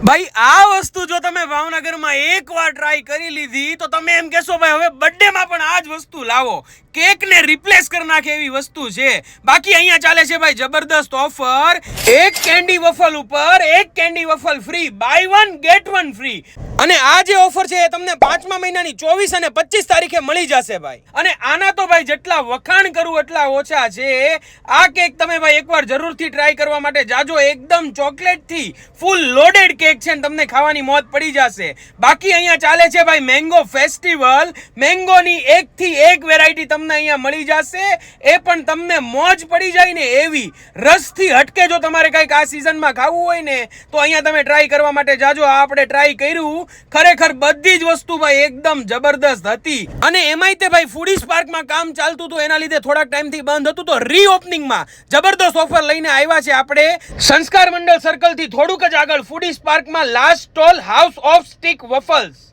ભાઈ આ વસ્તુ જો તમે ભાવનગરમાં એકવાર ટ્રાય કરી લીધી તો તમે એમ કહેશો ભાઈ હવે બર્થડેમાં પણ આ જ વસ્તુ લાવો. કેકને રિપ્લેસ કરી નાખે એવી વસ્તુ છે. બાકી અહીંયા ચાલે છે ભાઈ જબરદસ્ત ઓફર. એક કેન્ડી વફલ ઉપર એક candy waffle free, buy one get one free. અને આ જે ઓફર છે એ તમને 5મા મહિનાની 24 અને 25 તારીખે મળી જશે ભાઈ. અને આના તો ભાઈ જેટલા વખાણ કરું એટલા ઓછા છે. આ કેક તમે ભાઈ એકવાર જરૂરથી ટ્રાય કરવા માટે જાજો. એકદમ ચોકલેટ થી ફૂલ લોડેડ કેક છે ને તમને ખાવાની મોજ પડી જશે. બાકી અહીંયા ચાલે છે ભાઈ મેંગો ફેસ્ટિવલ. મેંગોની એક થી એક વેરાયટી તમને અહીંયા મળી જશે. એ પણ તમને મોજ પડી જાય ને એવી. રસથી હટકે જો તમારે કંઈક આ સિઝનમાં ખાવું હોય ને તો અહીંયા તમે ટ્રાય કરવા માટે જાજો. આ આપણે ટ્રાય કર્યું, ખરેખર બધી જ વસ્તુ ભાઈ એકદમ જબરદસ્ત હતી. અને એમાંય તે ભાઈ ફૂડી સ્પાર્કમાં કામ ચાલતું હતું એના લીધે થોડાક ટાઈમથી બંધ હતું. તો રીઓપનિંગમાં જબરદસ્ત ઓફર લઈને આવ્યા છે આપણે સંસ્કાર મંડળ સર્કલથી થોડુંક જ આગળ ફૂડી સ્પાર્કમાં last stall house of stick વફલ્સ.